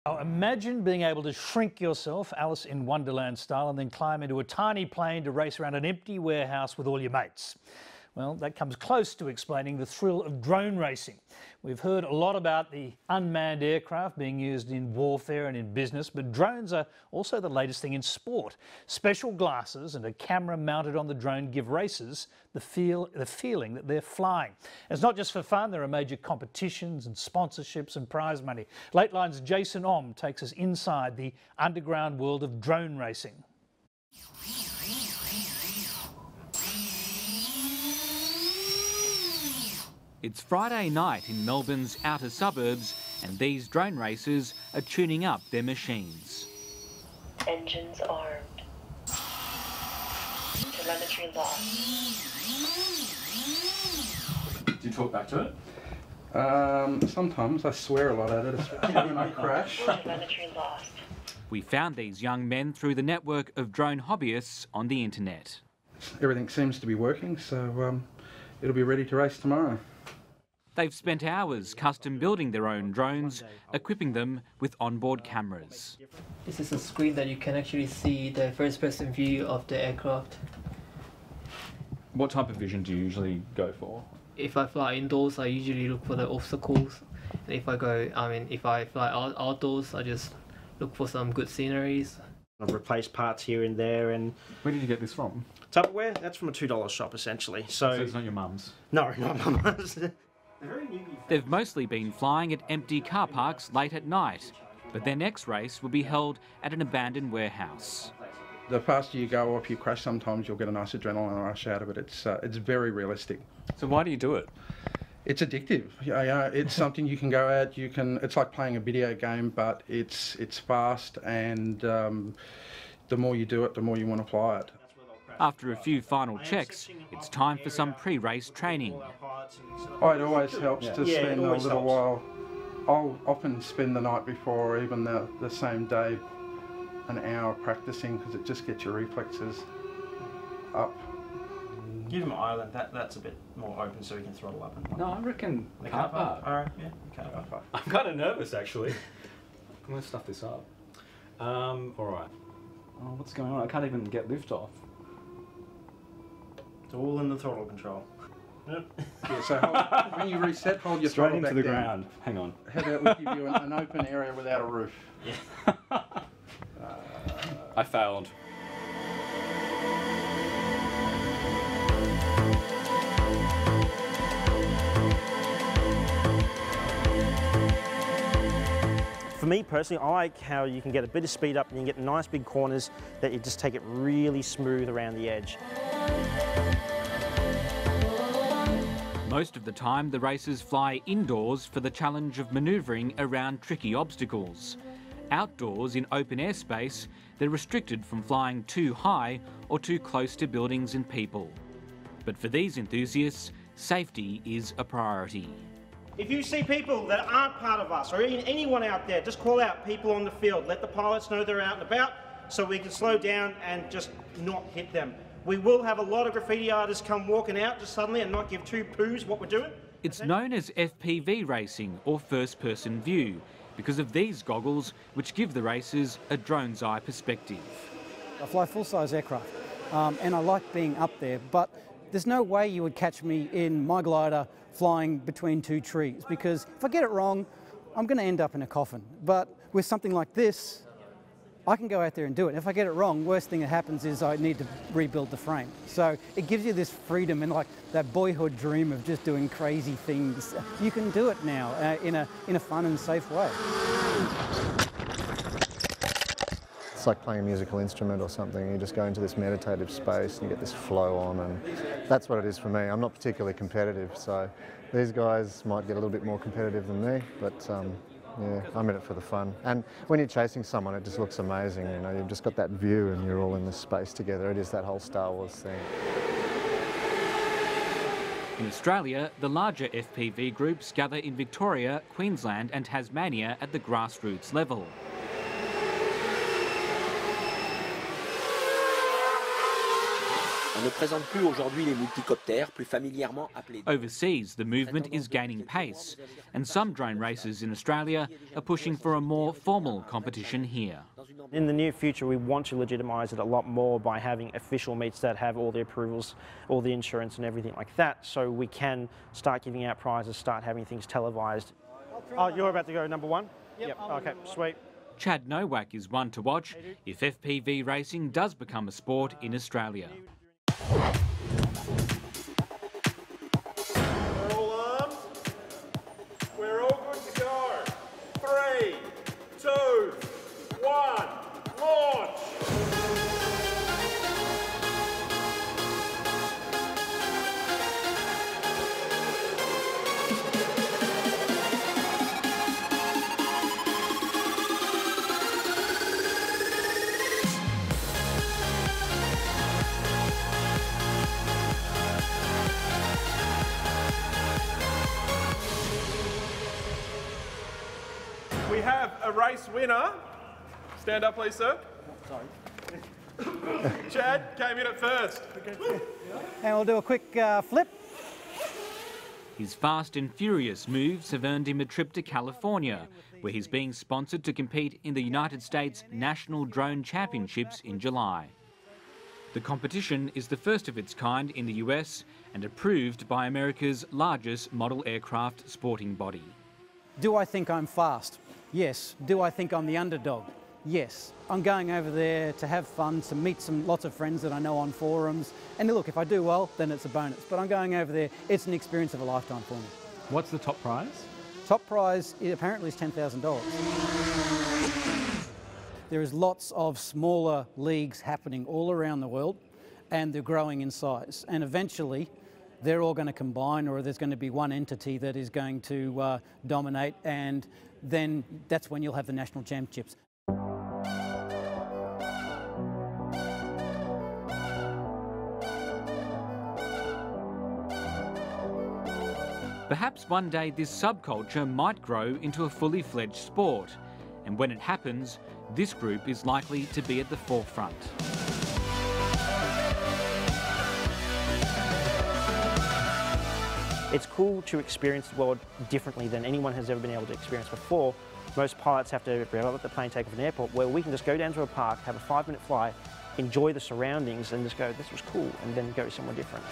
Now imagine being able to shrink yourself, Alice in Wonderland style, and then climb into a tiny plane to race around an empty warehouse with all your mates. Well, that comes close to explaining the thrill of drone racing. We've heard a lot about the unmanned aircraft being used in warfare and in business, but drones are also the latest thing in sport. Special glasses and a camera mounted on the drone give racers the feeling that they're flying. And it's not just for fun, there are major competitions and sponsorships and prize money. Lateline's Jason Om takes us inside the underground world of drone racing. It's Friday night in Melbourne's outer suburbs and these drone racers are tuning up their machines. Engines armed. Telemetry lost. Do you talk back to it? Sometimes. I swear a lot at it, especially when I crash. Telemetry lost. We found these young men through the network of drone hobbyists on the internet. Everything seems to be working, so it'll be ready to race tomorrow. They've spent hours custom building their own drones, equipping them with onboard cameras. This is a screen that you can actually see the first-person view of the aircraft. What type of vision do you usually go for? If I fly indoors, I usually look for the obstacles. And if I fly outdoors, I just look for some good sceneries. I've replaced parts here and there. And where did you get this from? Tupperware. That's from a $2 shop, essentially. So it's not your mum's? No, not my mum's. They've mostly been flying at empty car parks late at night, but their next race will be held at an abandoned warehouse. The faster you go, or if you crash, sometimes you'll get a nice adrenaline rush out of it. It's very realistic. So why do you do it? It's addictive. Yeah, it's something you can go at. It's like playing a video game, but it's fast, and the more you do it, the more you want to fly it. After a few final checks, it's time for some pre-race training. Oh, it always helps to spend a little while. I'll often spend the night before, or even the same day, an hour practicing, because it just gets your reflexes up. Give him an island. That's a bit more open, so we can throttle up. And no, I reckon the car park. All right, yeah, car park. I'm kind of nervous, actually. I'm going to stuff this up. All right. Oh, what's going on? I can't even get lift off. It's all in the throttle control. Yep. Yeah, so when you reset, hold your straight throttle into back the down. ground. Hang on. How about we give you an open area without a roof? Yeah. I failed. For me personally, I like how you can get a bit of speed up and you can get nice big corners that you just take it really smooth around the edge. Most of the time, the racers fly indoors for the challenge of manoeuvring around tricky obstacles. Outdoors, in open airspace, they're restricted from flying too high or too close to buildings and people. But for these enthusiasts, safety is a priority. If you see people that aren't part of us, or anyone out there, just call out people on the field. Let the pilots know they're out and about, so we can slow down and just not hit them. We will have a lot of graffiti artists come walking out just suddenly and not give two poos what we're doing. It's known as FPV racing, or first-person view, because of these goggles which give the racers a drone's eye perspective. I fly full-size aircraft and I like being up there, but there's no way you would catch me in my glider flying between two trees, because if I get it wrong, I'm going to end up in a coffin. But with something like this, I can go out there and do it. If I get it wrong, worst thing that happens is I need to rebuild the frame. So it gives you this freedom and like that boyhood dream of just doing crazy things. You can do it now in a fun and safe way. It's like playing a musical instrument or something. You just go into this meditative space and you get this flow on, and that's what it is for me. I'm not particularly competitive, so these guys might get a little bit more competitive than me, but yeah, I'm in it for the fun. And when you're chasing someone, it just looks amazing. You know, you've just got that view and you're all in this space together. It is that whole Star Wars thing. In Australia, the larger FPV groups gather in Victoria, Queensland and Tasmania at the grassroots level. On ne présente plus aujourd'hui les multicoptères, plus familièrement appelés. Overseas, the movement is gaining pace, and some drone racers in Australia are pushing for a more formal competition here. In the near future, we want to legitimise it a lot more by having official meets that have all the approvals, all the insurance and everything like that, so we can start giving out prizes, start having things televised. Oh, you're about to go number one? Yep. Okay, sweet. Chad Nowak is one to watch if FPV racing does become a sport in Australia. We're all armed. We're all good to go. 3, 2, 1, launch! We have a race winner. Stand up, please, sir. Sorry. Chad came in at first. And we'll do a quick flip. His fast and furious moves have earned him a trip to California, where he's being sponsored to compete in the United States National Drone Championships in July. The competition is the first of its kind in the US and approved by America's largest model aircraft sporting body. Do I think I'm fast? Yes. Do I think I'm the underdog? Yes. I'm going over there to have fun, to meet lots of friends that I know on forums. And look, if I do well, then it's a bonus. But I'm going over there, it's an experience of a lifetime for me. What's the top prize? Top prize apparently is $10,000. There is lots of smaller leagues happening all around the world, and they're growing in size. And eventually, they're all going to combine, or there's going to be one entity that is going to dominate, and then that's when you'll have the national championships. Perhaps one day this subculture might grow into a fully fledged sport, and when it happens, this group is likely to be at the forefront. It's cool to experience the world differently than anyone has ever been able to experience before. Most pilots have to let the plane take off an airport, where we can just go down to a park, have a 5-minute fly, enjoy the surroundings and just go, this was cool, and then go somewhere different.